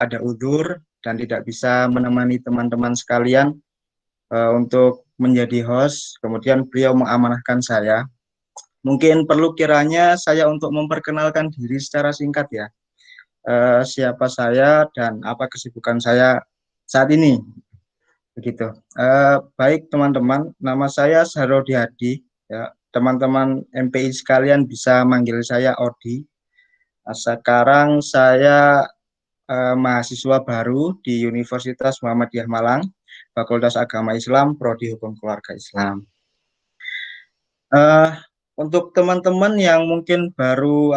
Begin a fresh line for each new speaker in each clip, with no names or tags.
ada udzur dan tidak bisa menemani teman-teman sekalian untuk menjadi host. Kemudian beliau mengamanahkan saya. Mungkin perlu kiranya saya untuk memperkenalkan diri secara singkat ya. Siapa saya dan apa kesibukan saya saat ini. Begitu. Baik teman-teman, nama saya Sarodi Hadi. Ya, teman-teman MPI sekalian bisa manggil saya Odi. Sekarang saya mahasiswa baru di Universitas Muhammadiyah Malang, Fakultas Agama Islam, Prodi Hukum Keluarga Islam. Uh, untuk teman-teman yang mungkin baru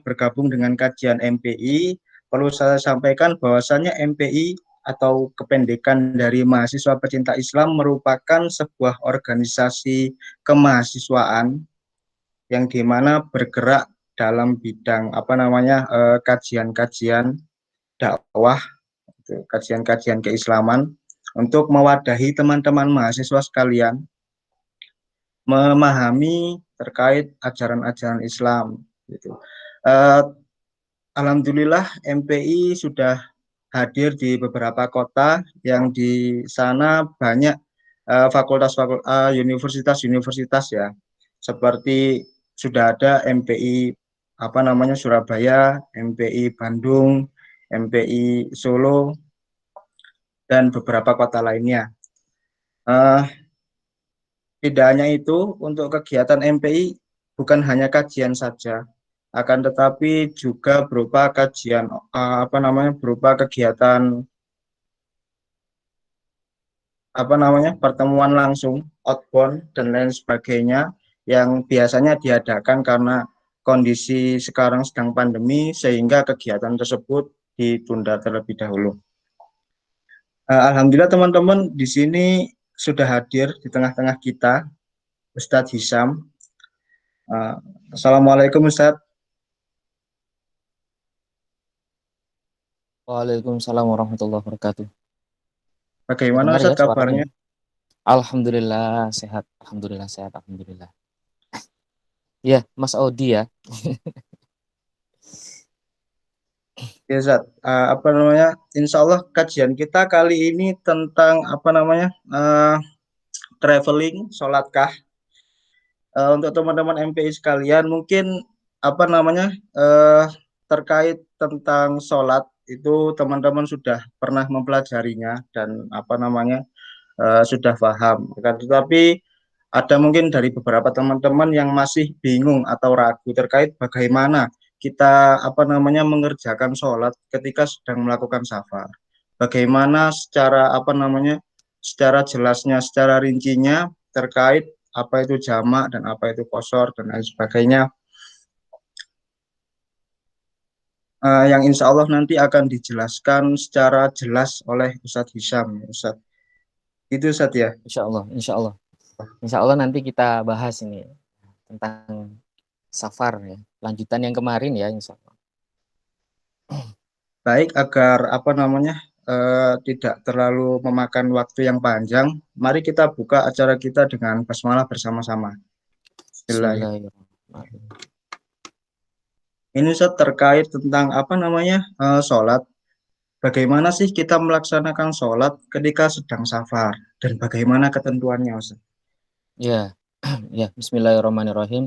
bergabung dengan kajian MPI, perlu saya sampaikan bahwasannya MPI atau kependekan dari Mahasiswa Pecinta Islam merupakan sebuah organisasi kemahasiswaan yang dimana bergerak dalam bidang kajian-kajian dakwah, kajian-kajian keislaman untuk mewadahi teman-teman mahasiswa sekalian memahami terkait ajaran-ajaran Islam. Gitu. Alhamdulillah MPI sudah hadir di beberapa kota yang di sana banyak universitas-universitas ya, seperti sudah ada MPI Surabaya, MPI Bandung, MPI Solo, dan beberapa kota lainnya. Uh, Tidak hanya itu, untuk kegiatan MPI bukan hanya kajian saja, akan tetapi juga berupa kajian berupa kegiatan pertemuan langsung, outbound dan lain sebagainya yang biasanya diadakan karena kondisi sekarang sedang pandemi sehingga kegiatan tersebut ditunda terlebih dahulu. Alhamdulillah teman-teman di sini sudah hadir di tengah-tengah kita Ustadz Hisam. Assalamualaikum Ustadz.
Waalaikumsalam warahmatullahi wabarakatuh.
Bagaimana
Terdengar ya
Ustadz
suaranya
kabarnya?
ya? Alhamdulillah sehat. Alhamdulillah sehat. Alhamdulillah. Ya, Mas Audi ya.
Ya Ustadz, Insya Allah kajian kita kali ini tentang traveling, sholatkah. Untuk teman-teman MPI sekalian, mungkin apa namanya uh, terkait tentang sholat itu teman-teman sudah pernah mempelajarinya dan sudah paham. Tetapi ada mungkin dari beberapa teman-teman yang masih bingung atau ragu terkait bagaimana kita mengerjakan sholat ketika sedang melakukan safar. Bagaimana secara jelasnya, secara rincinya terkait apa itu jamak dan apa itu qashar dan lain sebagainya. Yang insya Allah nanti akan dijelaskan secara jelas oleh Ustadz Hisham. Ustadz. Itu Ustadz ya.
Insya Allah, insya Allah. Insya Allah nanti kita bahas ini tentang safar ya. Lanjutan yang kemarin ya, insya Allah.
Baik, agar tidak terlalu memakan waktu yang panjang, mari kita buka acara kita dengan basmalah bersama-sama. Bismillahirrahmanirrahim.
Bismillahirrahmanirrahim.
Ini Ustadz terkait tentang sholat. Bagaimana sih kita melaksanakan sholat ketika sedang safar dan bagaimana ketentuannya Ustadz?
Ya, ya. Bismillahirrahmanirrahim.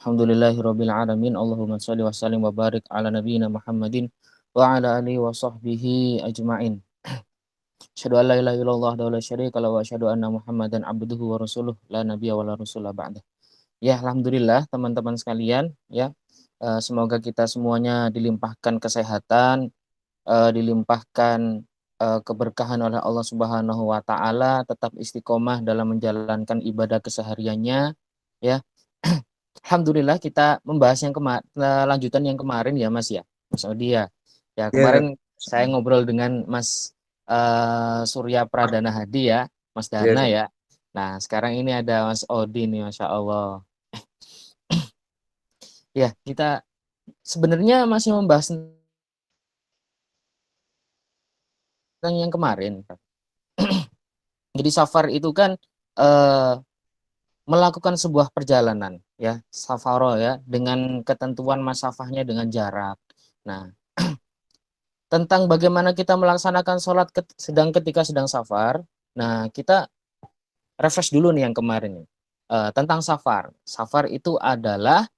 Alhamdulillahirabbil alamin. Allahumma shalli wa sallim wa barik ala nabiyyina Muhammadin wa ala alihi wa sahbihi ajmain. Asyhadu an la ilaha illallah wa la syarika lahu wa asyhadu anna Muhammadan abduhu wa rasuluh la nabiyya wa la rasula ba'da. Ya, alhamdulillah teman-teman sekalian ya. Semoga kita semuanya dilimpahkan kesehatan, dilimpahkan keberkahan oleh Allah Subhanahu wa taala, tetap istiqomah dalam menjalankan ibadah kesehariannya ya. Alhamdulillah kita membahas lanjutan yang kemarin ya Mas ya. Mas Odi ya. Ya,
Ya,
kemarin saya ngobrol dengan Mas Surya Pradana Hadi ya, Mas
ya,
Dana ya. Nah, sekarang ini ada Mas Odi nih, Masya Allah. Ya, kita sebenarnya masih membahas tentang yang kemarin. Jadi safar itu kan eh, melakukan sebuah perjalanan ya, safaro ya, dengan ketentuan masafahnya dengan jarak. Nah, tentang bagaimana kita melaksanakan sholat ketika sedang safar. Nah, kita refresh dulu nih yang kemarin nih. Tentang safar. Safar itu adalah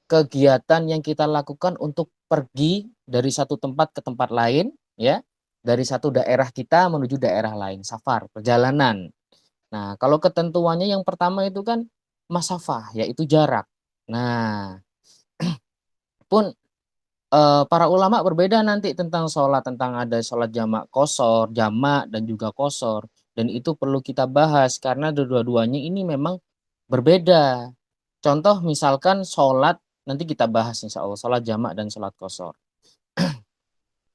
kegiatan yang kita lakukan untuk pergi dari satu tempat ke tempat lain, ya, dari satu daerah kita menuju daerah lain, safar, perjalanan. Nah, kalau ketentuannya yang pertama itu kan masafah, yaitu jarak. Nah, pun para ulama berbeda nanti tentang sholat, tentang ada sholat jamak kosor, jamak dan juga kosor. Dan itu perlu kita bahas karena dua-duanya ini memang berbeda. Contoh misalkan sholat, nanti kita bahas insya Allah, sholat jamak dan sholat kosor.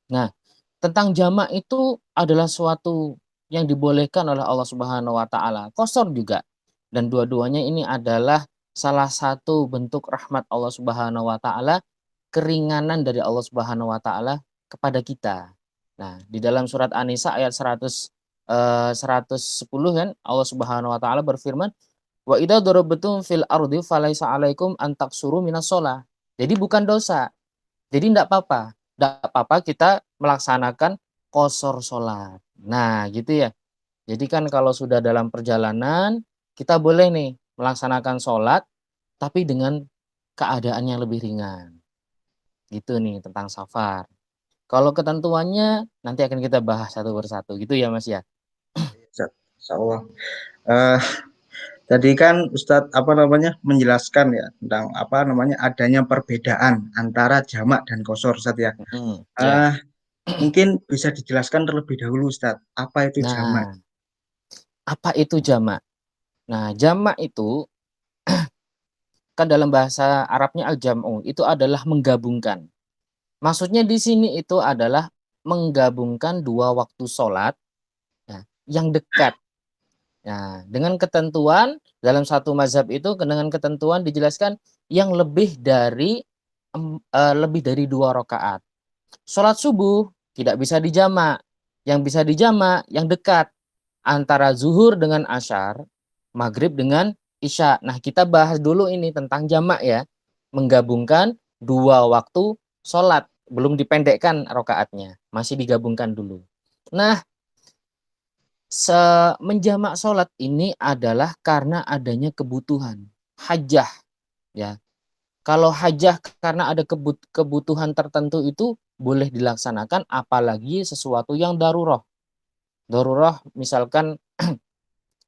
Nah, tentang jamak itu adalah suatu yang dibolehkan oleh Allah Subhanahu wa taala. Kosor juga. Dan dua-duanya ini adalah salah satu bentuk rahmat Allah Subhanahu wa taala, keringanan dari Allah Subhanahu wa taala kepada kita. Nah, di dalam surat An-Nisa ayat 110 kan Allah Subhanahu wa taala berfirman, "Wa idza darabtum fil ardi falaisa 'alaikum an taqsuru minas shalah." Jadi bukan dosa. Jadi enggak apa-apa. Enggak apa-apa kita melaksanakan qosor salat. Nah, gitu ya. Jadi kan kalau sudah dalam perjalanan, kita boleh nih melaksanakan sholat, tapi dengan keadaan yang lebih ringan. Gitu nih tentang safar. Kalau ketentuannya nanti akan kita bahas satu persatu. Gitu ya Mas ya?
Insya Allah. Eh, Tadi kan Ustadz menjelaskan ya tentang adanya perbedaan antara jamak dan kosor Ustadz ya.
Ya.
Eh, Mungkin bisa dijelaskan terlebih dahulu Ustadz, apa itu jamak?
Nah, apa itu jamak? Nah, jamak itu kan dalam bahasa Arabnya al-jam'u, itu adalah menggabungkan. Maksudnya di sini itu adalah menggabungkan dua waktu sholat, ya, yang dekat. Nah, dengan ketentuan dalam satu mazhab itu dengan ketentuan dijelaskan yang lebih dari 2 rakaat. Sholat subuh tidak bisa dijamak. Yang bisa dijamak yang dekat antara zuhur dengan asyar, maghrib dengan isya. Nah, kita bahas dulu ini tentang jamak ya. Menggabungkan dua waktu sholat. Belum dipendekkan rakaatnya. Masih digabungkan dulu. Nah, menjamak sholat ini adalah karena adanya kebutuhan. Hajah. Ya. Kalau hajah karena ada kebutuhan tertentu itu boleh dilaksanakan, apalagi sesuatu yang daruroh. Daruroh misalkan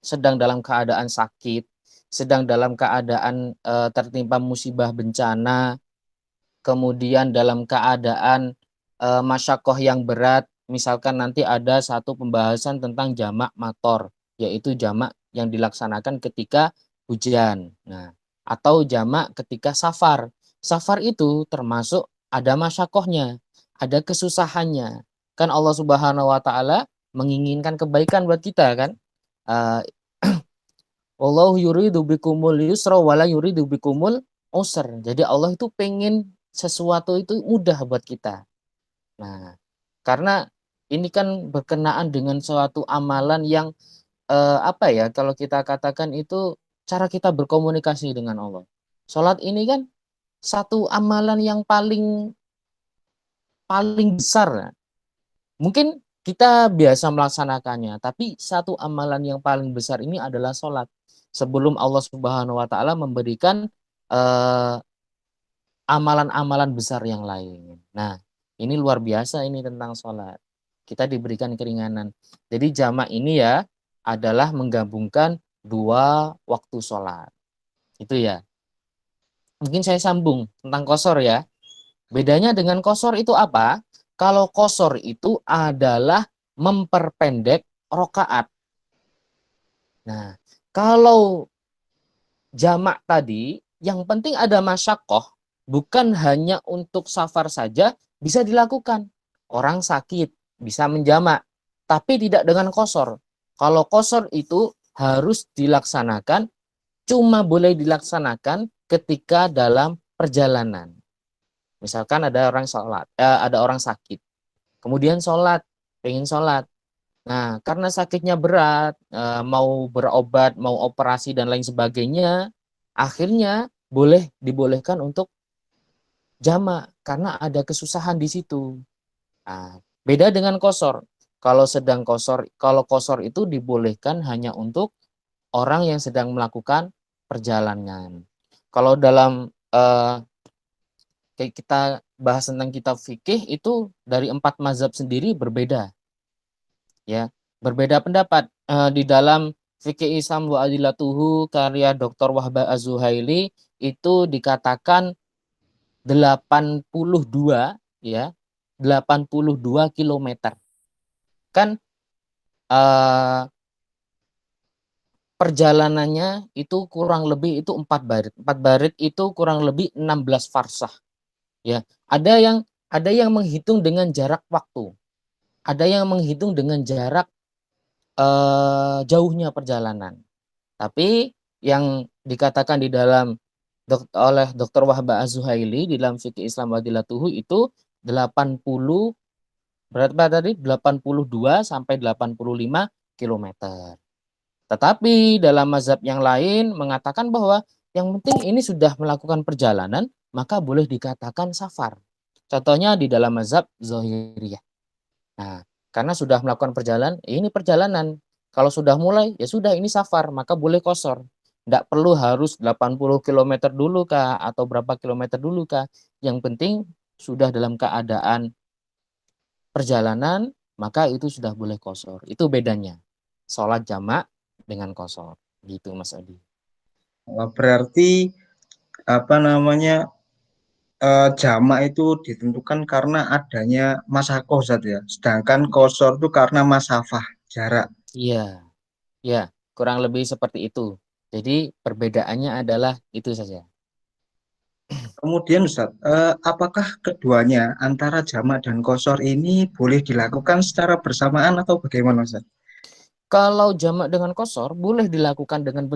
sedang dalam keadaan sakit, sedang dalam keadaan tertimpa musibah bencana, kemudian dalam keadaan masyakoh yang berat, misalkan nanti ada satu pembahasan tentang jamak mator, yaitu jamak yang dilaksanakan ketika hujan. Nah, atau jamak ketika safar. Safar itu termasuk ada masyakohnya, ada kesusahannya. Kan Allah Subhanahu wa taala menginginkan kebaikan buat kita kan. Uh, Wallahu yuridu bikumul yusra wala yuridu bikumul usr. Jadi Allah itu pengen sesuatu itu mudah buat kita. Nah, karena ini kan berkenaan dengan suatu amalan yang apa ya, kalau kita katakan itu cara kita berkomunikasi dengan Allah. Salat ini kan satu amalan yang paling paling besar. Mungkin kita biasa melaksanakannya, tapi satu amalan yang paling besar ini adalah sholat. Sebelum Allah Subhanahu wa taala memberikan eh, amalan-amalan besar yang lain. Nah, ini luar biasa ini tentang sholat. Kita diberikan keringanan. Jadi jamak ini ya adalah menggabungkan dua waktu sholat. Itu ya. Mungkin saya sambung tentang kosor ya. Bedanya dengan kosor itu apa? Kalau kosor itu adalah memperpendek rokaat. Nah, kalau jamak tadi, yang penting ada masyakoh, bukan hanya untuk safar saja bisa dilakukan. Orang sakit bisa menjamak, tapi tidak dengan kosor. Kalau kosor itu harus dilaksanakan, cuma boleh dilaksanakan ketika dalam perjalanan. Misalkan ada orang sholat, ada orang sakit, kemudian sholat, pengen sholat. Nah, karena sakitnya berat, mau berobat, mau operasi dan lain sebagainya, akhirnya dibolehkan untuk jamak karena ada kesusahan di situ. Beda dengan qashar. Kalau qashar itu dibolehkan hanya untuk orang yang sedang melakukan perjalanan. Kalau dalam kayak kita bahas tentang kitab fikih itu dari 4 mazhab sendiri berbeda, ya. Berbeda pendapat di dalam Fikih Islam wa Adilatuhu karya Dr. Wahbah Az-Zuhaili itu dikatakan 82, ya, 82 kilometer. Kan perjalanannya itu kurang lebih itu 4 barit. 4 barit itu kurang lebih 16 farsah, ya. Ada yang menghitung dengan jarak waktu. Ada yang menghitung dengan jarak jauhnya perjalanan. Tapi yang dikatakan di dalam oleh Dr. Wahbah Az-Zuhaili di dalam Fikih Islam wa Adilatuhu itu 80, berapa tadi? 82 sampai 85 kilometer. Tetapi dalam mazhab yang lain mengatakan bahwa yang penting ini sudah melakukan perjalanan, maka boleh dikatakan safar. Contohnya di dalam mazhab Zahiriyah. Nah, karena sudah melakukan perjalanan, ini perjalanan. Kalau sudah mulai, ya sudah ini safar, maka boleh qashar. Tidak perlu harus 80 kilometer dulu kah, atau berapa kilometer dulu kah. Yang penting sudah dalam keadaan perjalanan, maka itu sudah boleh qashar. Itu bedanya. Sholat jamak dengan qashar. Gitu Mas Adi.
Berarti apa namanya jamak itu ditentukan karena adanya masakoh Zat ya. Sedangkan kosor itu karena masafah jarak.
Iya, ya, kurang lebih seperti itu. Jadi perbedaannya adalah itu saja.
Kemudian Ustaz, apakah keduanya antara jamak dan kosor ini boleh dilakukan secara bersamaan atau bagaimana Ustaz?
Kalau jamak dengan qashar boleh dilakukan dengan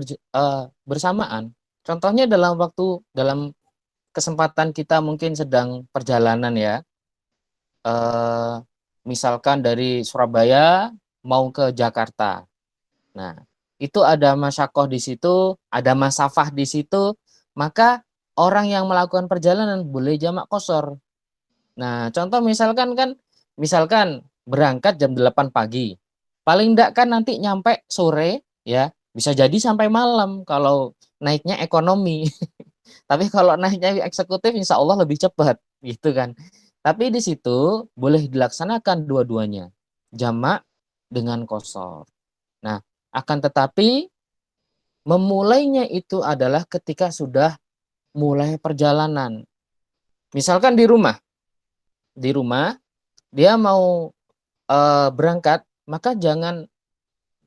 bersamaan. Contohnya dalam kesempatan kita mungkin sedang perjalanan, ya. Misalkan dari Surabaya mau ke Jakarta. Nah, itu ada masyakoh di situ, ada masafah di situ, maka orang yang melakukan perjalanan boleh jamak qashar. Nah, contoh misalkan berangkat jam 8 pagi. Paling enggak kan nanti nyampe sore, ya. Bisa jadi sampai malam kalau naiknya ekonomi. Tapi kalau naiknya eksekutif insya Allah lebih cepat, gitu kan. Tapi di situ boleh dilaksanakan dua-duanya. Jamak dengan qashar. Nah, akan tetapi memulainya itu adalah ketika sudah mulai perjalanan. Misalkan di rumah dia mau berangkat, maka jangan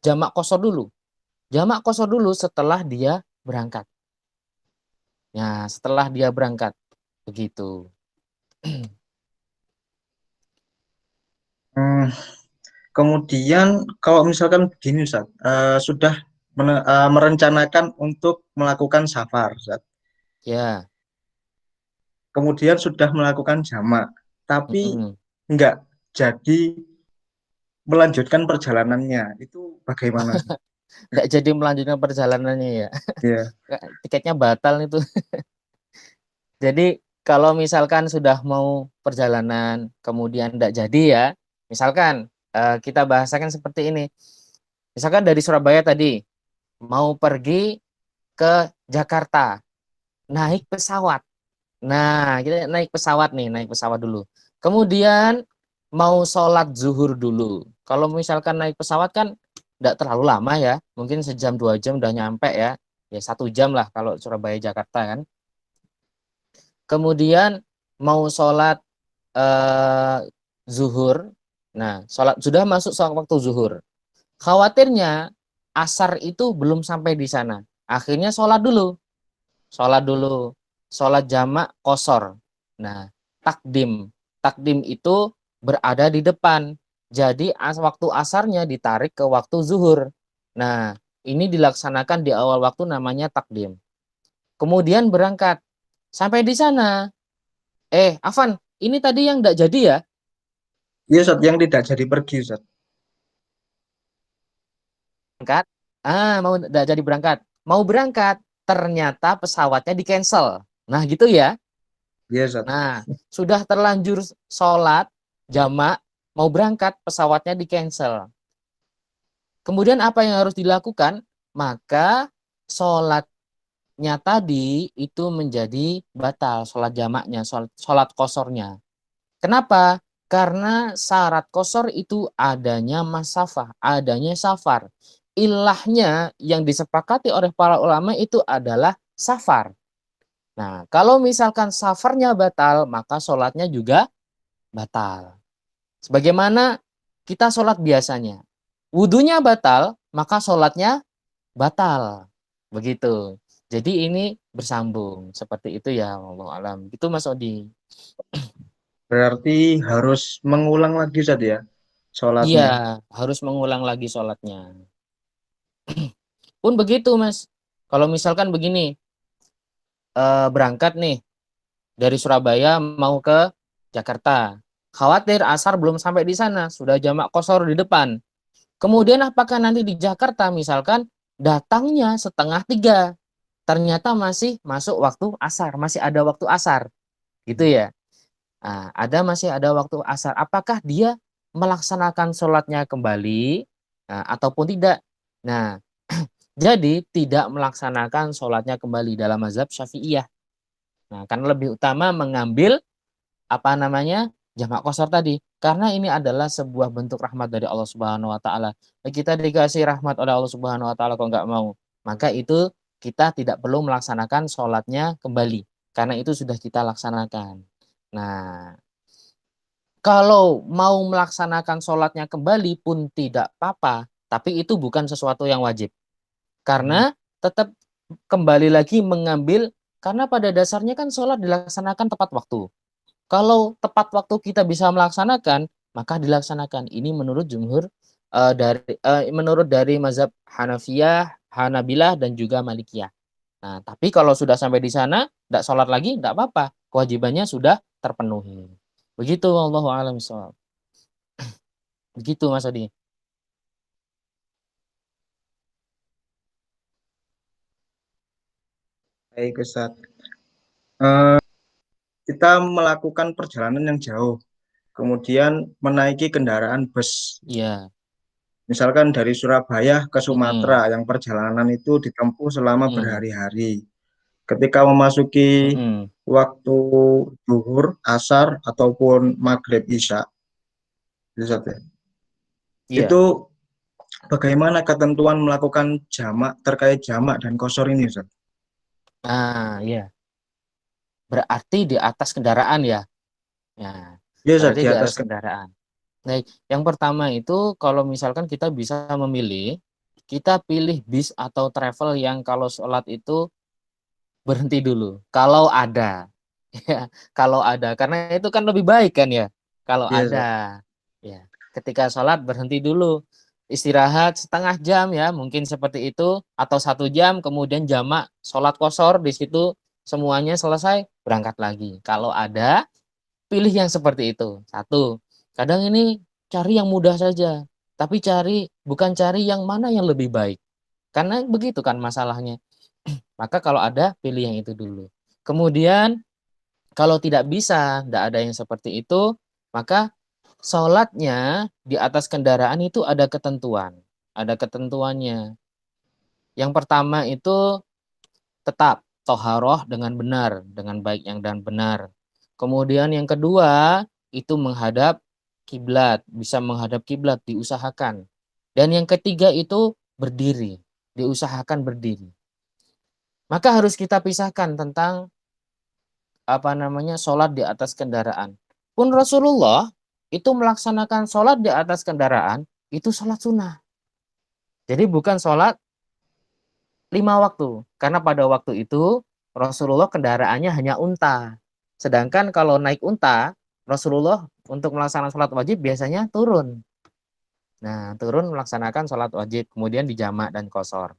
jamak qashar dulu. Jamak qashar dulu setelah dia berangkat. Ya, setelah dia berangkat. Begitu.
Hmm, kemudian kalau misalkan begini Ustaz, sudah merencanakan untuk melakukan safar Ustaz.
Ya.
Kemudian sudah melakukan jamak, tapi
Mm-mm.
enggak jadi melanjutkan perjalanannya. Itu bagaimana Ustaz?
Nggak jadi melanjutkan perjalanannya, ya.
Ya,
Tiketnya batal itu. Jadi kalau misalkan sudah mau perjalanan kemudian tidak jadi, ya, misalkan kita bahasakan seperti ini. Misalkan dari Surabaya tadi mau pergi ke Jakarta, naik pesawat. Nah, kita naik pesawat dulu. Kemudian mau sholat zuhur dulu. Kalau misalkan naik pesawat kan tidak terlalu lama, ya, mungkin sejam 2 jam udah nyampe, ya, 1 jam lah kalau Surabaya Jakarta kan. Kemudian mau sholat zuhur. Nah, sudah masuk waktu zuhur. Khawatirnya asar itu belum sampai di sana. Akhirnya sholat dulu. Sholat dulu. Sholat jamak qashar. Nah, takdim. Takdim itu berada di depan. Jadi waktu asarnya ditarik ke waktu zuhur. Nah, ini dilaksanakan di awal waktu namanya takdim. Kemudian berangkat. Sampai di sana. Afan, ini tadi yang tidak jadi, ya.
iya Ustaz, yang tidak jadi pergi Ustaz.
Berangkat. Mau tidak jadi berangkat. Mau berangkat, ternyata pesawatnya di cancel. Nah, gitu, ya.
Iya Ustaz.
Nah, sudah terlanjur sholat, jamak, mau berangkat, pesawatnya di-cancel. Kemudian apa yang harus dilakukan? Maka sholatnya tadi itu menjadi batal, sholat jamaknya, sholat kosornya. Kenapa? Karena syarat kosor itu adanya masafah, adanya safar. Ilahnya yang disepakati oleh para ulama itu adalah safar. Nah, kalau misalkan safarnya batal, maka sholatnya juga batal. Sebagaimana kita sholat biasanya. Wudhunya batal, maka sholatnya batal. Begitu. Jadi ini bersambung. Seperti itu ya, Allah alam. Itu Mas Odi.
Berarti harus mengulang lagi saja ya
Iya,
sholatnya.
harus mengulang lagi sholatnya. Pun begitu, Mas. Kalau misalkan begini, berangkat nih dari Surabaya mau ke Jakarta. Khawatir asar belum sampai di sana, sudah jamak kosor di depan. Kemudian apakah nanti di Jakarta misalkan datangnya setengah tiga, ternyata masih masuk waktu asar, masih ada waktu asar, gitu ya. Nah, masih ada waktu asar. Apakah dia melaksanakan sholatnya kembali, nah, ataupun tidak? Nah, jadi tidak melaksanakan sholatnya kembali dalam mazhab Syafi'iyah. Nah, karena lebih utama mengambil apa namanya jamak kosor tadi, karena ini adalah sebuah bentuk rahmat dari Allah Subhanahu Wa Taala. Kita dikasih rahmat oleh Allah Subhanahu Wa Taala kok nggak mau, maka itu kita tidak perlu melaksanakan sholatnya kembali, karena itu sudah kita laksanakan. Nah, kalau mau melaksanakan sholatnya kembali pun tidak apa-apa, tapi itu bukan sesuatu yang wajib.
Hmm.
Karena tetap kembali lagi mengambil, karena pada dasarnya kan sholat dilaksanakan tepat waktu. Kalau tepat waktu kita bisa melaksanakan, maka dilaksanakan. Ini menurut jumhur menurut dari mazhab Hanafiyah, Hanabilah dan juga Malikiyah. Nah, tapi kalau sudah sampai di sana, tidak sholat lagi, tidak apa-apa. Kewajibannya sudah terpenuhi. Begitu, wallahu a'lam bishawab. Begitu, Mas Adi.
Baik, Ustaz. Eh, kita melakukan perjalanan yang jauh, kemudian menaiki kendaraan bus.
Iya.
Misalkan dari Surabaya ke Sumatera,
Mm-mm.
yang perjalanan itu ditempuh selama
Mm-mm.
berhari-hari. Ketika memasuki
Mm-mm.
waktu zuhur, asar, ataupun maghrib isya, Ustaz ya,
Iya.
itu bagaimana ketentuan melakukan jamak terkait jamak dan kosor ini, Ustaz?
Nah, iya. Berarti di atas kendaraan ya. Ya.
Ya, Ustaz,
Berarti
di
di
atas
atas kendaraan. Baik, yang pertama itu kalau misalkan kita bisa memilih, kita pilih bis atau travel yang kalau sholat itu berhenti dulu. Kalau ada, ya, kalau ada, karena itu kan lebih baik kan ya. Kalau
ya, Ustaz.
ada, ya, ketika sholat berhenti dulu, istirahat setengah jam ya, mungkin seperti itu, atau 1 jam, kemudian jamak sholat kosor di situ semuanya selesai, berangkat lagi. Kalau ada, pilih yang seperti itu. Satu, kadang ini cari yang mudah saja, tapi bukan cari yang mana yang lebih baik. Karena begitu kan masalahnya. Maka kalau ada, pilih yang itu dulu. Kemudian kalau tidak bisa, tidak ada yang seperti itu, maka sholatnya di atas kendaraan itu ada ketentuan. Ada ketentuannya. Yang pertama itu tetap toharoh dengan benar, dengan baik yang dan benar. Kemudian yang kedua itu menghadap kiblat, bisa menghadap kiblat diusahakan. Dan yang ketiga itu berdiri, diusahakan berdiri. Maka harus kita pisahkan tentang apa namanya sholat di atas kendaraan. Pun Rasulullah itu melaksanakan sholat di atas kendaraan itu sholat sunnah. Jadi bukan sholat 5 waktu. Karena pada waktu itu Rasulullah kendaraannya hanya unta. Sedangkan kalau naik unta, Rasulullah untuk melaksanakan sholat wajib biasanya turun. Nah, turun melaksanakan sholat wajib, kemudian dijamak dan kosor.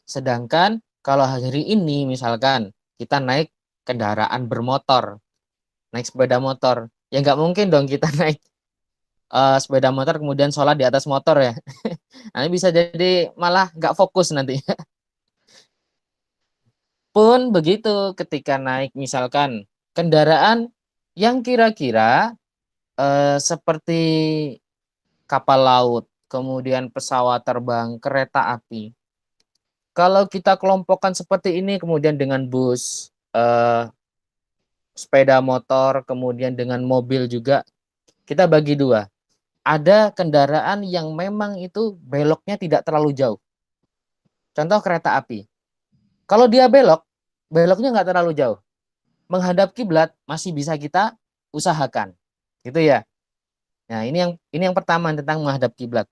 Sedangkan kalau hari ini misalkan kita naik kendaraan bermotor, naik sepeda motor, ya nggak mungkin dong kita naik sepeda motor kemudian sholat di atas motor ya. Nanti bisa jadi malah nggak fokus nanti. Pun begitu ketika naik misalkan kendaraan yang kira-kira seperti kapal laut, kemudian pesawat terbang, kereta api. Kalau kita kelompokkan seperti ini, kemudian dengan bus, sepeda motor, kemudian dengan mobil juga, kita bagi dua. Ada kendaraan yang memang itu beloknya tidak terlalu jauh. Contoh kereta api. Kalau dia belok, beloknya nggak terlalu jauh. Menghadap kiblat masih bisa kita usahakan. Gitu ya. Nah, ini yang pertama tentang menghadap kiblat.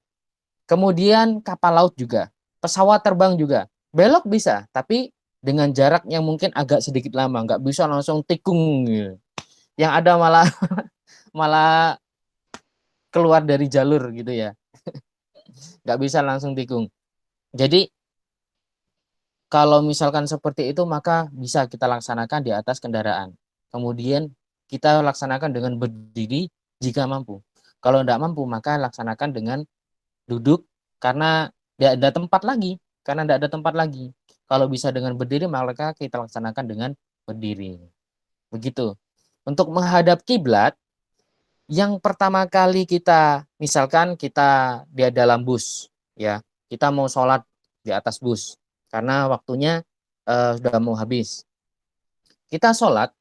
Kemudian kapal laut juga, pesawat terbang juga. Belok bisa, tapi dengan jarak yang mungkin agak sedikit lama, nggak bisa langsung tikung gitu. Yang ada malah malah keluar dari jalur gitu ya. Nggak bisa langsung tikung. Jadi kalau misalkan seperti itu maka bisa kita laksanakan di atas kendaraan. Kemudian kita laksanakan dengan berdiri jika mampu. Kalau tidak mampu maka laksanakan dengan duduk karena tidak ada tempat lagi. Karena tidak ada tempat lagi. Kalau bisa dengan berdiri maka kita laksanakan dengan berdiri. Begitu. Untuk menghadap kiblat, yang pertama kali kita misalkan kita di dalam bus, ya kita mau sholat di atas bus karena waktunya sudah mau habis. Kita sholat,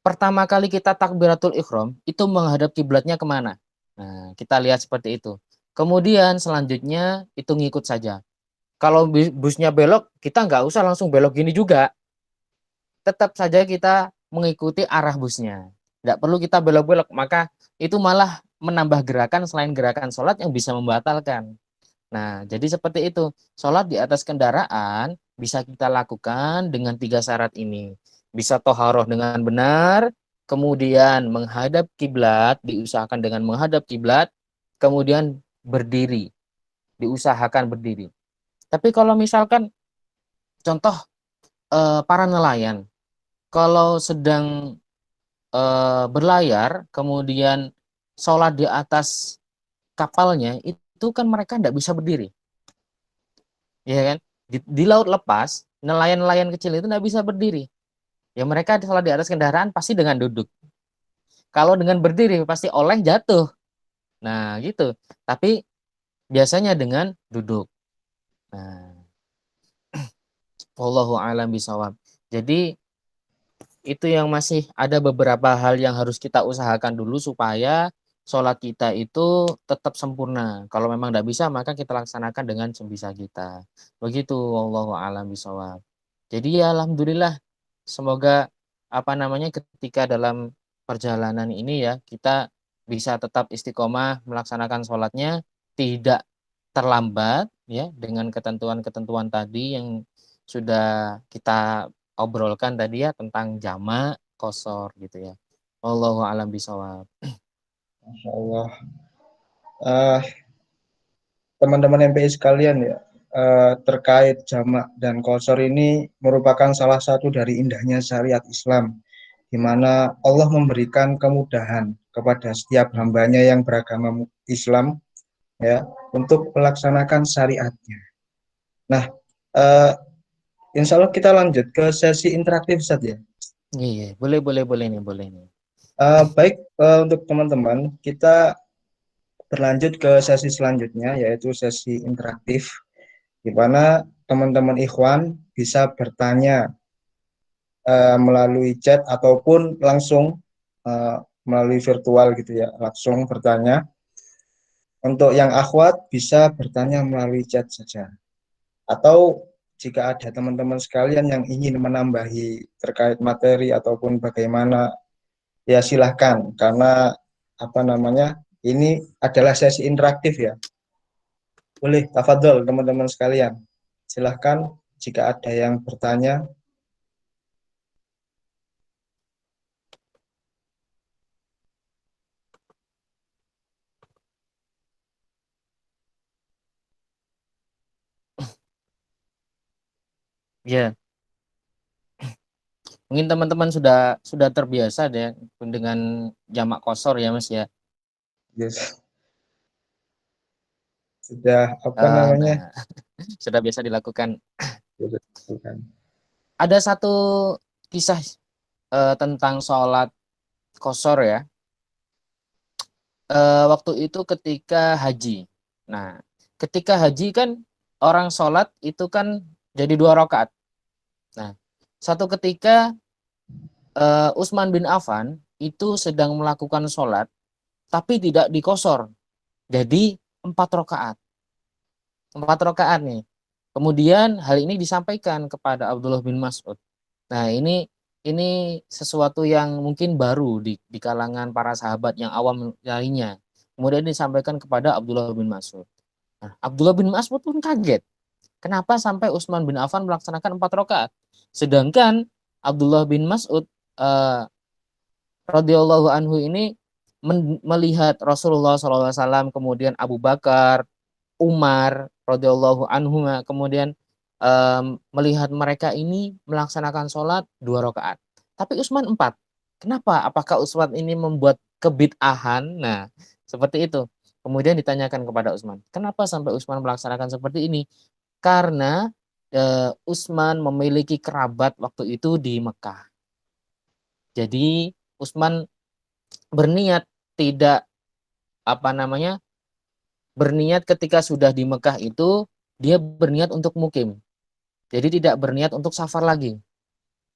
pertama kali kita takbiratul ikhram itu menghadap kiblatnya kemana? Nah, kita lihat seperti itu. Kemudian selanjutnya itu ngikut saja. Kalau busnya belok, kita nggak usah langsung belok gini juga. Tetap saja kita mengikuti arah busnya. Tidak perlu kita belok-belok, maka itu malah menambah gerakan selain gerakan sholat yang bisa membatalkan. Nah, jadi seperti itu. Sholat di atas kendaraan bisa kita lakukan dengan 3 syarat ini. Bisa toharoh dengan benar, kemudian menghadap kiblat, diusahakan dengan menghadap kiblat, kemudian berdiri, diusahakan berdiri. Tapi kalau misalkan contoh para nelayan, kalau sedang berlayar, kemudian sholat di atas kapalnya, itu kan mereka tidak bisa berdiri. Ya kan? Di laut lepas, nelayan-nelayan kecil itu tidak bisa berdiri. Ya mereka sholat di atas kendaraan pasti dengan duduk. Kalau dengan berdiri pasti oleng jatuh. Nah gitu. Tapi biasanya dengan duduk. Nah, wallahu a'lam bishawab. Jadi itu yang masih ada beberapa hal yang harus kita usahakan dulu supaya sholat kita itu tetap sempurna. Kalau memang tidak bisa maka kita laksanakan dengan sebisa kita. Begitu, wallahu a'lam bishawab. Jadi ya alhamdulillah, semoga apa namanya ketika dalam perjalanan ini ya kita bisa tetap istiqomah melaksanakan sholatnya, tidak terlambat ya dengan ketentuan-ketentuan tadi yang sudah kita obrolkan tadi ya tentang jamak, qashar gitu ya. Wallahu a'lam bishawab.
Masya Allah. Eh, Teman-teman MPI sekalian ya, terkait jamak dan qashar ini merupakan salah satu dari indahnya syariat Islam, di mana Allah memberikan kemudahan kepada setiap hambanya yang beragama Islam ya untuk melaksanakan syariatnya. Nah, eh, insya Allah kita lanjut ke sesi interaktif saja.
Iya, boleh boleh boleh nih, boleh nih.
Baik, untuk teman-teman, kita berlanjut ke sesi selanjutnya, yaitu sesi interaktif, di mana teman-teman ikhwan bisa bertanya melalui chat ataupun langsung melalui virtual gitu ya, langsung bertanya. Untuk yang akhwat bisa bertanya melalui chat saja. Atau jika ada teman-teman sekalian yang ingin menambahi terkait materi ataupun bagaimana, ya silahkan, karena apa namanya, ini adalah sesi interaktif ya. Boleh, tafadhol teman-teman sekalian. Silahkan jika ada yang bertanya.
Ya, mungkin teman-teman sudah terbiasa deh dengan jamak qashar ya Mas ya.
Yes. Sudah apa namanya?
Nah, sudah biasa dilakukan.
Bukan.
Ada satu kisah tentang sholat qashar ya. Waktu itu ketika haji. Nah, ketika haji kan orang sholat itu kan jadi 2 rakaat. Nah, satu ketika Utsman bin Affan itu sedang melakukan sholat, tapi tidak dikosor, jadi 4 rakaat. 4 rakaat nih. Kemudian hal ini disampaikan kepada Abdullah bin Mas'ud. Nah, ini sesuatu yang mungkin baru di kalangan para sahabat yang awam lainnya. Kemudian disampaikan kepada Abdullah bin Mas'ud. Nah, Abdullah bin Mas'ud pun kaget. Kenapa sampai Utsman bin Affan melaksanakan 4 rakaat? Sedangkan Abdullah bin Mas'ud eh, radhiyallahu anhu ini melihat Rasulullah SAW, kemudian Abu Bakar, Umar radhiyallahu anhu, kemudian melihat mereka ini melaksanakan sholat 2 rakaat, tapi Utsman 4. Kenapa? Apakah Utsman ini membuat kebid'ahan? Nah, seperti itu. Kemudian ditanyakan kepada Utsman, kenapa sampai Utsman melaksanakan seperti ini? Karena Utsman memiliki kerabat waktu itu di Mekah. Jadi Utsman berniat tidak apa namanya berniat ketika sudah di Mekah itu dia berniat untuk mukim. Jadi tidak berniat untuk safar lagi.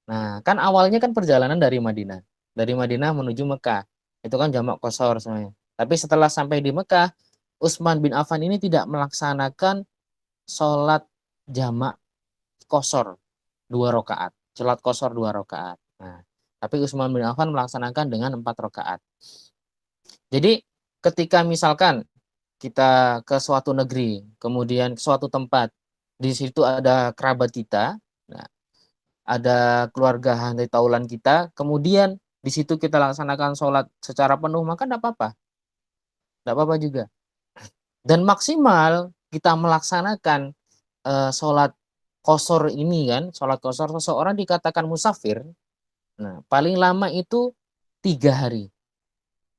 Nah, kan awalnya kan perjalanan dari Madinah. Dari Madinah menuju Mekah. Itu kan jamak qashar semuanya. Tapi setelah sampai di Mekah, Utsman bin Affan ini tidak melaksanakan sholat jamak qashar 2 rakaat. Sholat qashar 2 rakaat. Nah, tapi Utsman bin Affan melaksanakan dengan 4 rakaat. Jadi ketika misalkan kita ke suatu negeri, kemudian ke suatu tempat, di situ ada kerabat kita, nah, ada keluarga handai taulan kita, kemudian di situ kita laksanakan sholat secara penuh, maka tidak apa-apa juga. Dan maksimal kita melaksanakan sholat qashar ini kan, sholat qashar seseorang dikatakan musafir, nah paling lama itu 3 hari.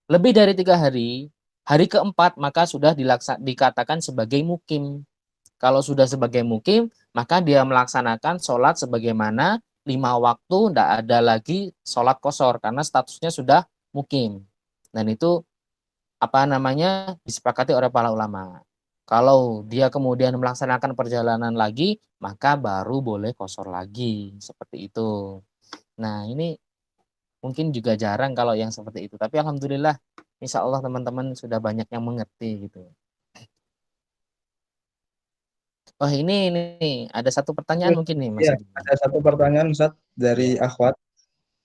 Lebih dari 3 hari, hari keempat maka sudah dikatakan sebagai mukim. Kalau sudah sebagai mukim, maka dia melaksanakan sholat sebagaimana 5 waktu, tidak ada lagi sholat qashar karena statusnya sudah mukim. Dan itu apa namanya disepakati oleh para ulama. Kalau dia kemudian melaksanakan perjalanan lagi, maka baru boleh qashar lagi, seperti itu. Nah, ini mungkin juga jarang kalau yang seperti itu. Tapi alhamdulillah, insya Allah teman-teman sudah banyak yang mengerti gitu. Wah, ini ada satu pertanyaan mungkin nih Mas
Ya,
Adi.
ada satu pertanyaan Ustaz dari
Ya.
akhwat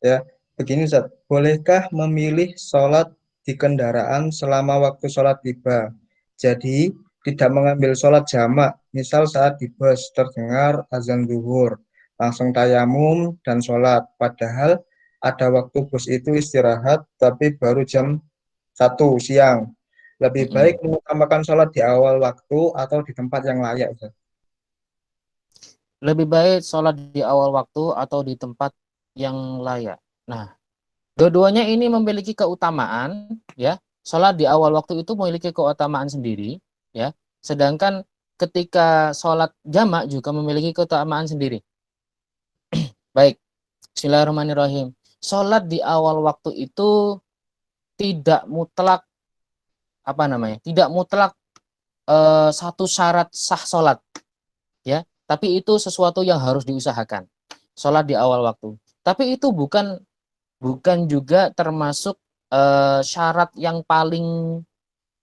ya. Begini Ustaz, bolehkah memilih sholat di kendaraan selama waktu sholat tiba? Jadi tidak mengambil sholat jamak, misal saat di bus terdengar azan zuhur, langsung tayamum dan sholat. Padahal ada waktu bus itu istirahat, tapi baru jam 1 siang. Lebih baik
Mm-mm.
mengutamakan sholat di awal waktu atau di tempat yang layak, Ustaz.
Lebih baik sholat di awal waktu atau di tempat yang layak. Nah, dua-duanya ini memiliki keutamaan, ya. Sholat di awal waktu itu memiliki keutamaan sendiri, ya. Sedangkan ketika sholat jamak juga memiliki keutamaan sendiri. Baik, Bismillahirrahmanirrahim. Sholat di awal waktu itu tidak mutlak apa namanya? Tidak mutlak satu syarat sah sholat, ya. Tapi itu sesuatu yang harus diusahakan. Sholat di awal waktu. Tapi itu bukan bukan juga termasuk syarat yang paling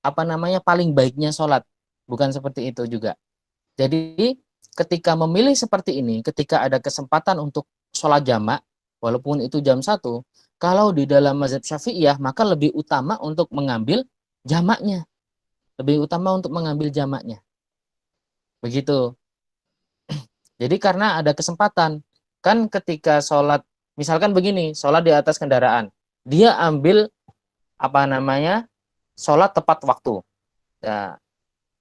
apa namanya paling baiknya sholat, bukan seperti itu juga. Jadi ketika memilih seperti ini, ketika ada kesempatan untuk sholat jamak walaupun itu jam 1, kalau di dalam mazhab Syafi'iyah maka lebih utama untuk mengambil jamaknya, lebih utama untuk mengambil jamaknya, begitu. Jadi karena ada kesempatan, kan ketika sholat misalkan begini, sholat di atas kendaraan, dia ambil apa namanya sholat tepat waktu. Nah,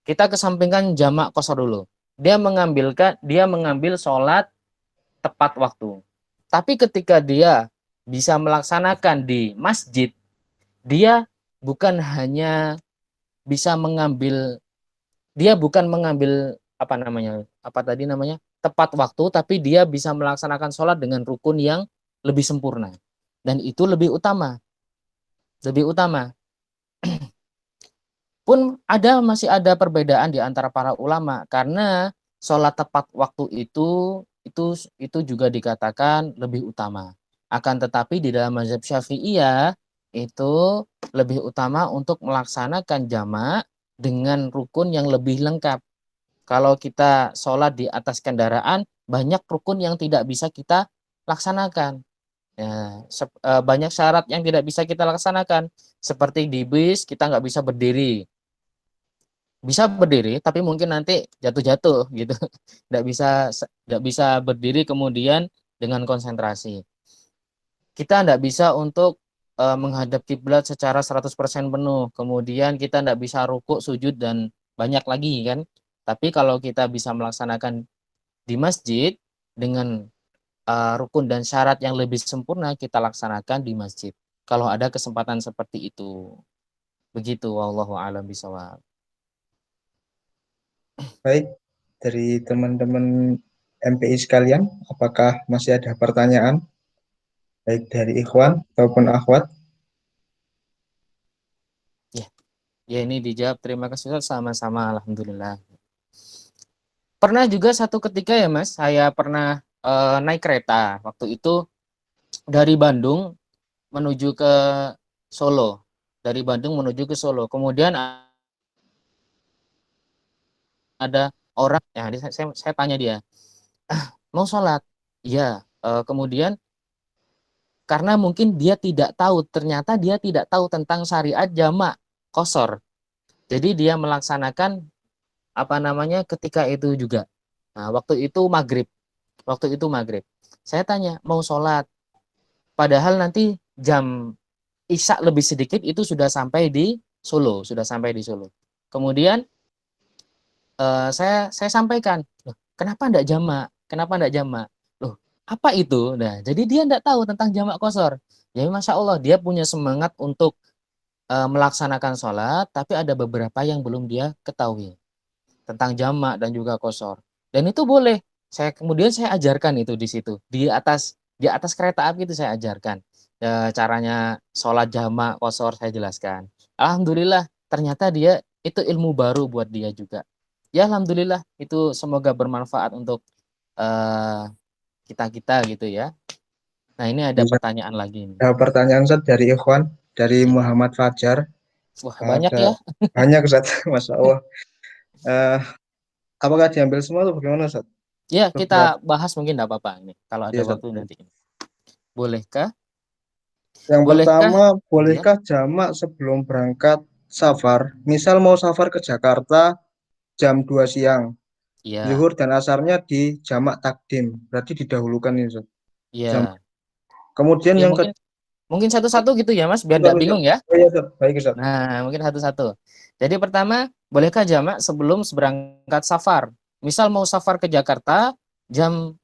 kita kesampingkan jamak qashar dulu. Dia mengambil sholat tepat waktu. Tapi ketika dia bisa melaksanakan di masjid, dia bukan hanya bisa mengambil, dia bukan mengambil apa namanya, apa tadi namanya, tepat waktu, tapi dia bisa melaksanakan sholat dengan rukun yang lebih sempurna. Dan itu lebih utama, lebih utama. Pun masih ada perbedaan di antara para ulama karena sholat tepat waktu itu juga dikatakan lebih utama. Akan tetapi di dalam mazhab Syafi'iyah itu lebih utama untuk melaksanakan jamak dengan rukun yang lebih lengkap. Kalau kita sholat di atas kendaraan, banyak rukun yang tidak bisa kita laksanakan. Ya, banyak syarat yang tidak bisa kita laksanakan. Seperti di bis, kita nggak bisa berdiri. Bisa berdiri, tapi mungkin nanti jatuh-jatuh gitu. Nggak bisa berdiri kemudian dengan konsentrasi. Kita nggak bisa untuk menghadap kiblat secara 100% penuh. Kemudian kita nggak bisa rukuk, sujud, dan banyak lagi kan. Tapi kalau kita bisa melaksanakan di masjid dengan rukun dan syarat yang lebih sempurna, kita laksanakan di masjid. Kalau ada kesempatan seperti itu. Begitu, wallahu a'lam bishawab.
Baik, dari teman-teman MPI sekalian, apakah masih ada pertanyaan baik dari Ikhwan ataupun Akhwat?
Ya, ya ini dijawab. Terima kasih Ustaz. Sama-sama, alhamdulillah. Pernah juga satu ketika ya Mas, saya pernah naik kereta. Waktu itu dari Bandung menuju ke Solo. Dari Bandung menuju ke Solo. Kemudian ada orang, ya saya tanya dia, mau sholat? Iya. Kemudian karena mungkin dia tidak tahu, ternyata dia tidak tahu tentang syariat jamak qashar. Jadi dia melaksanakan apa namanya ketika itu juga. Nah, waktu itu maghrib. Waktu itu maghrib. Saya tanya, mau sholat. Padahal nanti jam Isya lebih sedikit itu sudah sampai di Solo. Sudah sampai di Solo. Kemudian saya sampaikan, loh, kenapa enggak jamak? Kenapa enggak jamak? Loh, apa itu? Nah, jadi dia enggak tahu tentang jamak qashar. Jadi Masya Allah, dia punya semangat untuk melaksanakan sholat, tapi ada beberapa yang belum dia ketahui tentang jamak dan juga qashar. Dan itu boleh. Kemudian saya ajarkan itu di situ. Di atas kereta api itu saya ajarkan. Caranya sholat jamak qashar saya jelaskan. Alhamdulillah ternyata dia itu ilmu baru buat dia juga. Ya alhamdulillah itu semoga bermanfaat untuk eh, kita-kita gitu ya. Nah, ini ada
Bisa
pertanyaan lagi nih.
ada pertanyaan Ustaz dari Ikhwan, dari
Ya.
Muhammad Fajar.
Wah, banyak ya.
Ada banyak Ustaz, Masya Allah. Eh, apakah diambil semua atau bagaimana Ustaz?
Ya,
Beberapa.
kita bahas mungkin enggak apa-apa ini. Kalau ada
Iya, Ustaz.
waktu nanti. Bolehkah?
Yang
Bolehkah?
pertama,
Ya.
bolehkah jamak sebelum berangkat safar? Misal mau safar ke Jakarta jam 2 siang,
Iya.
zuhur dan asarnya di jamak takdim, berarti didahulukan ini Ustaz. Jam.
Iya.
Kemudian
Ya
yang
mungkin mungkin satu-satu gitu ya Mas, biar
kedua,
enggak bingung ya.
oh iya Ustaz, baik Ustaz.
Nah, mungkin satu-satu. Jadi pertama, bolehkah jamak sebelum berangkat safar? Misal mau safar ke Jakarta jam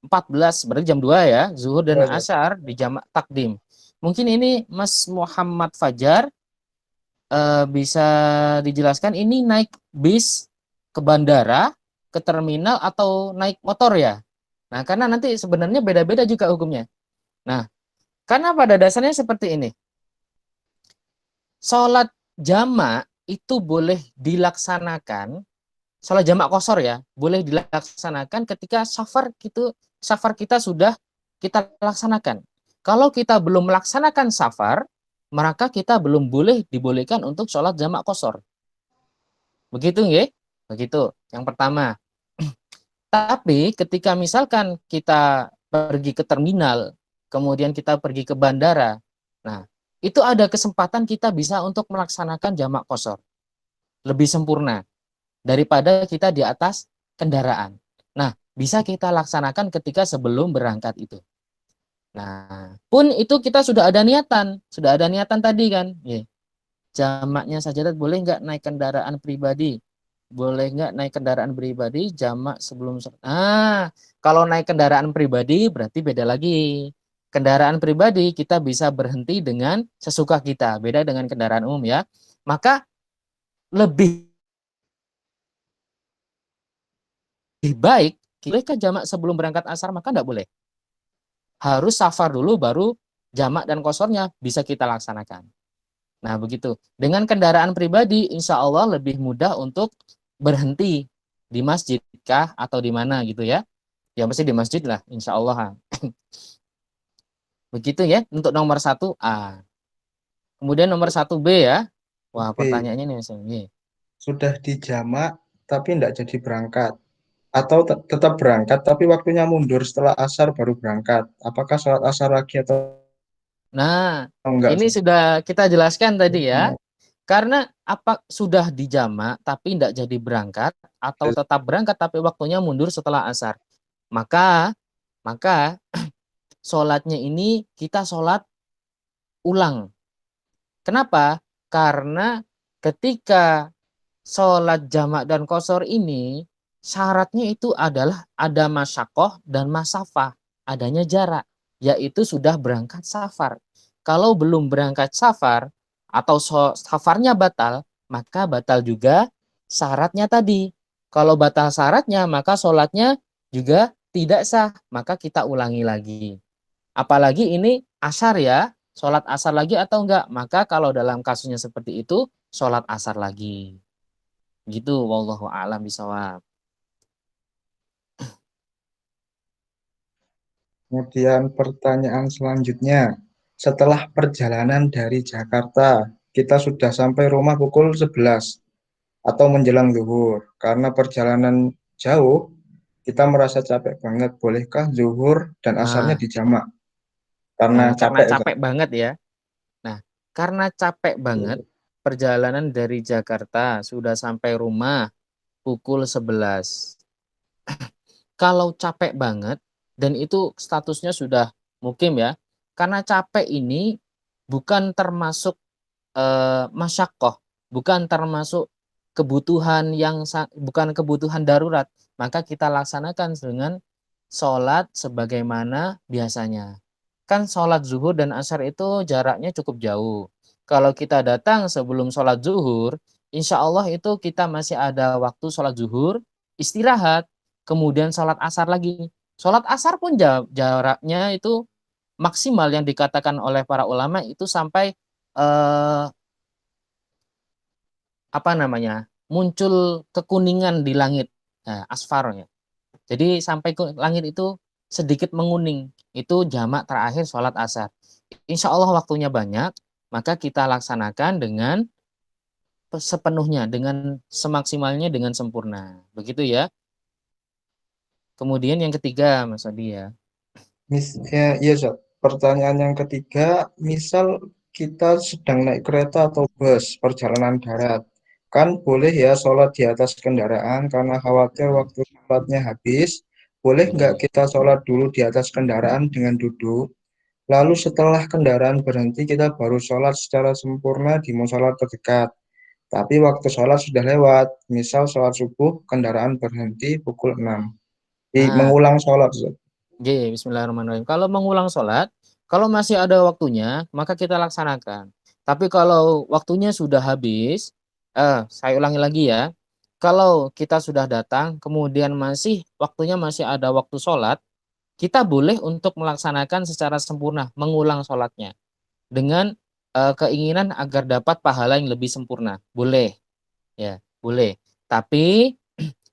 14, berarti jam 2 ya, zuhur dan
Iya, Ustaz.
asar di jamak takdim. Mungkin ini Mas Muhammad Fajar bisa dijelaskan ini naik bis ke bandara, ke terminal atau naik motor ya? Nah, karena nanti sebenarnya beda-beda juga hukumnya. Nah, karena pada dasarnya seperti ini. Sholat jamak itu boleh dilaksanakan, sholat jamak qashar ya, boleh dilaksanakan ketika safar kita sudah kita laksanakan. Kalau kita belum melaksanakan safar, maka kita belum dibolehkan untuk sholat jamak qashar. Begitu nggih? Begitu. Yang pertama. Tapi ketika misalkan kita pergi ke terminal, kemudian kita pergi ke bandara, nah itu ada kesempatan kita bisa untuk melaksanakan jamak qashar lebih sempurna daripada kita di atas kendaraan. Nah, bisa kita laksanakan ketika sebelum berangkat itu. Nah, pun itu kita sudah ada niatan tadi kan. Jamaknya sajadah boleh nggak naik kendaraan pribadi? Boleh nggak naik kendaraan pribadi jamak sebelum kalau naik kendaraan pribadi berarti beda lagi. Kendaraan pribadi kita bisa berhenti dengan sesuka kita, beda dengan kendaraan umum ya. Maka lebih baik, bolehkah jamak sebelum berangkat asar? Maka enggak boleh. Harus safar dulu baru jamak dan kosornya bisa kita laksanakan. Nah, begitu. Dengan kendaraan pribadi, insya Allah lebih mudah untuk berhenti di masjid kah atau di mana gitu ya. Ya pasti di masjid lah, insya Allah. Begitu ya untuk nomor satu A. Kemudian nomor satu B ya. Wah,
B.
pertanyaannya nih Mas. B.
Sudah dijamak tapi tidak jadi berangkat. Atau tetap berangkat tapi waktunya mundur setelah asar baru berangkat. Apakah sholat asar lagi atau
Nah,
enggak,
ini
Ustaz?
sudah kita jelaskan tadi ya. Karena apa sudah dijamak tapi tidak jadi berangkat atau tetap berangkat tapi waktunya mundur setelah asar. Maka maka sholatnya ini kita sholat ulang. Kenapa? Karena ketika sholat jamak dan qashar ini syaratnya itu adalah ada masyakoh dan masafah, adanya jarak, yaitu sudah berangkat safar. Kalau belum berangkat safar atau safarnya batal, maka batal juga syaratnya tadi. Kalau batal syaratnya, maka sholatnya juga tidak sah, maka kita ulangi lagi. Apalagi ini asar ya, sholat asar lagi atau enggak. Maka kalau dalam kasusnya seperti itu, sholat asar lagi. Gitu, wallahu a'lam bishawab.
Kemudian pertanyaan selanjutnya, setelah perjalanan dari Jakarta, kita sudah sampai rumah pukul 11 atau menjelang zuhur. Karena perjalanan jauh, kita merasa capek banget. Bolehkah zuhur dan asarnya
Nah,
dijamak?
nah
Karena
karena
capek, Ustaz.
capek banget ya. Nah, karena capek banget, perjalanan dari Jakarta sudah sampai rumah pukul 11. Kalau capek banget, dan itu statusnya sudah mukim ya, karena capek ini bukan termasuk masyakoh, bukan termasuk kebutuhan yang bukan kebutuhan darurat, maka kita laksanakan dengan sholat sebagaimana biasanya. Kan sholat zuhur dan asar itu jaraknya cukup jauh. Kalau kita datang sebelum sholat zuhur, insya Allah itu kita masih ada waktu sholat zuhur, istirahat, kemudian sholat asar lagi. Sholat asar pun jaraknya itu maksimal yang dikatakan oleh para ulama itu sampai eh, apa namanya, muncul kekuningan di langit, nah, asfarnya. Jadi sampai ke langit itu sedikit menguning, itu jamak terakhir sholat asar. Insya Allah waktunya banyak, maka kita laksanakan dengan sepenuhnya, dengan semaksimalnya, dengan sempurna. Begitu ya. Kemudian yang ketiga, Mas Adi ya.
Ya, iya, Ustaz. Pertanyaan yang ketiga, misal kita sedang naik kereta atau bus perjalanan darat, kan boleh ya sholat di atas kendaraan karena khawatir waktu sholatnya habis. Boleh nggak
Boleh.
kita sholat dulu di atas kendaraan dengan duduk, lalu setelah kendaraan berhenti kita baru sholat secara sempurna di musola terdekat. Tapi waktu sholat sudah lewat, misal sholat subuh, kendaraan berhenti pukul 6.
Nah,
Mengulang sholat, Ustaz.
Oke, bismillahirrahmanirrahim. Kalau mengulang sholat, kalau masih ada waktunya, maka kita laksanakan. Tapi kalau waktunya sudah habis, saya ulangi lagi ya. Kalau kita sudah datang, kemudian waktunya masih ada waktu sholat, kita boleh untuk melaksanakan secara sempurna, mengulang sholatnya. Dengan keinginan agar dapat pahala yang lebih sempurna. Boleh, ya, boleh. Tapi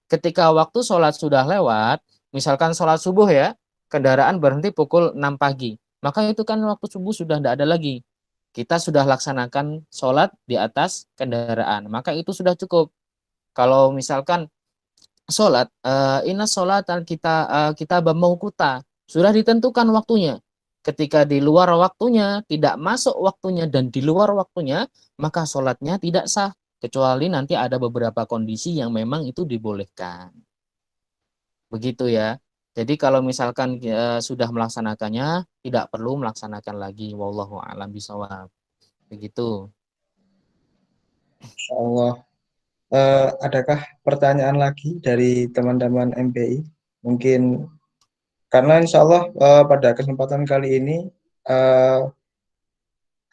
ketika waktu sholat sudah lewat, misalkan sholat subuh ya, kendaraan berhenti pukul 6 pagi, maka itu kan waktu subuh sudah tidak ada lagi. Kita sudah laksanakan sholat di atas kendaraan, maka itu sudah cukup. Kalau misalkan sholat, inna sholat kita mauquta, sudah ditentukan waktunya. Ketika di luar waktunya, tidak masuk waktunya dan di luar waktunya, maka sholatnya tidak sah. Kecuali nanti ada beberapa kondisi yang memang itu dibolehkan. Begitu ya. Jadi kalau misalkan sudah melaksanakannya, tidak perlu melaksanakan lagi. Wallahu a'lam bishawab. Begitu.
Insya Allah. Adakah pertanyaan lagi dari teman-teman MPI? Mungkin karena insya Allah pada kesempatan kali ini eh,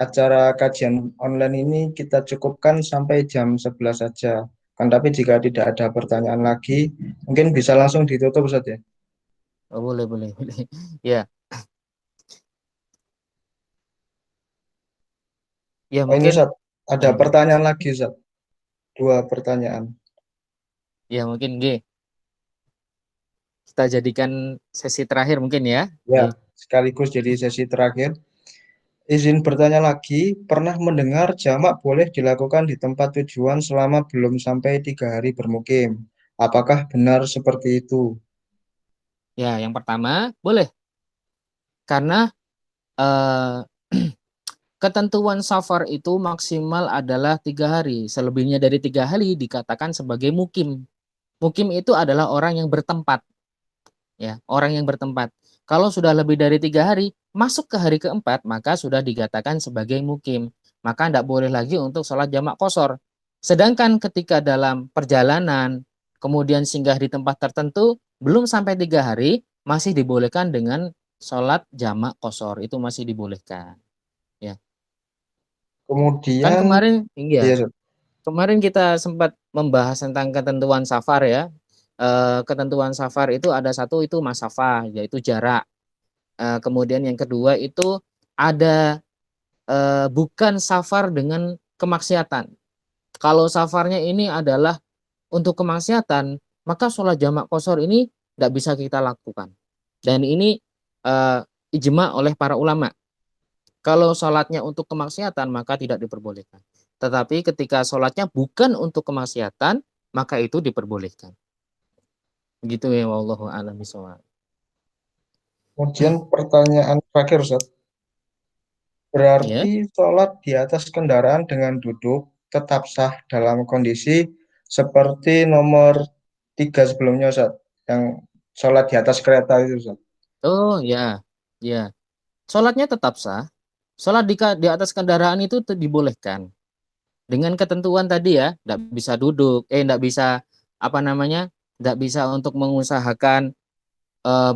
acara kajian online ini kita cukupkan sampai jam 11 saja. Kan tapi jika tidak ada pertanyaan lagi, mungkin bisa langsung ditutup saja.
Oh, boleh, boleh, boleh. Ya, ya
Oh ini
mungkin
Ustaz. Ada pertanyaan lagi, Ustaz. Dua pertanyaan.
Ya mungkin G. Kita jadikan sesi terakhir mungkin ya.
Ya,
G.
sekaligus jadi sesi terakhir. Izin bertanya lagi, pernah mendengar jamak boleh dilakukan di tempat tujuan selama belum sampai 3 hari bermukim. Apakah benar seperti itu?
Ya, yang pertama boleh karena eh, ketentuan safar itu maksimal adalah 3 hari. Selebihnya dari 3 hari dikatakan sebagai mukim. Mukim itu adalah orang yang bertempat, ya, orang yang bertempat. Kalau sudah lebih dari 3 hari, masuk ke hari keempat, maka sudah dikatakan sebagai mukim. Maka tidak boleh lagi untuk sholat jamak qashar. Sedangkan ketika dalam perjalanan, kemudian singgah di tempat tertentu, belum sampai 3 hari, masih dibolehkan dengan sholat jamak qashar. Itu masih dibolehkan. Ya. Kan
Kemudian,
kemarin,
iya,
iya,
Ustaz.
kemarin kita sempat membahas tentang ketentuan safar ya. Ketentuan safar itu ada satu itu masafah, yaitu jarak. Kemudian yang kedua itu ada bukan safar dengan kemaksiatan. Kalau safarnya ini adalah untuk kemaksiatan, maka sholat jamak qashar ini tidak bisa kita lakukan. Dan ini eh, ijma oleh para ulama. Kalau sholatnya untuk kemaksiatan, maka tidak diperbolehkan. Tetapi ketika sholatnya bukan untuk kemaksiatan, maka itu diperbolehkan. Begitu ya, wallahu a'lam bishawab.
Kemudian pertanyaan terakhir, Ustaz.
Ya.
Berarti sholat di atas kendaraan dengan duduk tetap sah dalam kondisi seperti nomor 3 sebelumnya, Ustaz. Yang sholat di atas kereta itu, Ustaz.
Oh ya, ya. Sholatnya tetap sah. Sholat di atas kendaraan itu dibolehkan. Dengan ketentuan tadi ya, tidak bisa duduk, tidak bisa apa namanya, tidak bisa untuk mengusahakan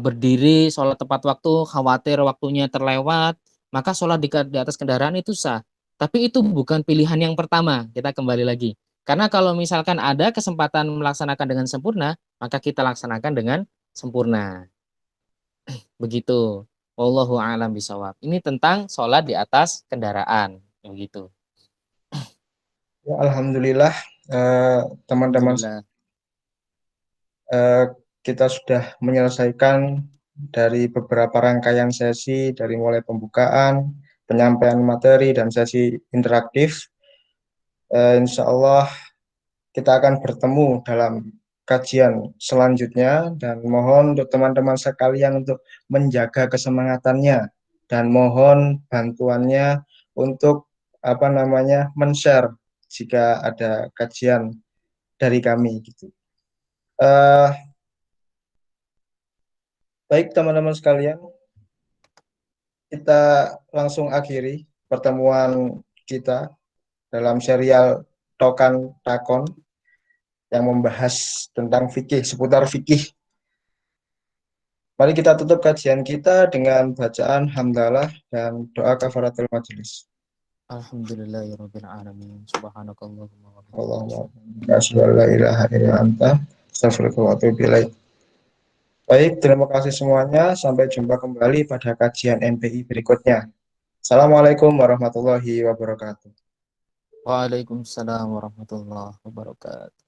berdiri, sholat tepat waktu, khawatir waktunya terlewat, maka sholat di atas kendaraan itu sah. Tapi itu bukan pilihan yang pertama, kita kembali lagi. Karena kalau misalkan ada kesempatan melaksanakan dengan sempurna, maka kita laksanakan dengan sempurna. Begitu. Wallahu a'lam bishawab. Ini tentang sholat di atas kendaraan. Begitu.
Ya, Alhamdulillah, eh, teman-teman,
Alhamdulillah.
eh, kita sudah menyelesaikan dari beberapa rangkaian sesi, dari mulai pembukaan, penyampaian materi, dan sesi interaktif. Insya Allah kita akan bertemu dalam kajian selanjutnya dan mohon untuk teman-teman sekalian untuk menjaga kesemangatannya dan mohon bantuannya untuk apa namanya men-share jika ada kajian dari kami gitu. Eh, Baik teman-teman sekalian, kita langsung akhiri pertemuan kita dalam serial Tokan Takon yang membahas tentang fikih, seputar fikih. Mari kita tutup kajian kita dengan bacaan hamdalah dan doa kafaratul majelis.
Alhamdulillahirabbil alamin. Subhanakallahumma wa bihamdika
Allahumma
asyhadu
asyhadu an la ilaha illa anta astaghfiruka wa atubu ilaik. Baik, terima kasih semuanya. Sampai jumpa kembali pada kajian NPI berikutnya. Assalamualaikum warahmatullahi wabarakatuh.
Waalaikumsalam warahmatullahi wabarakatuh.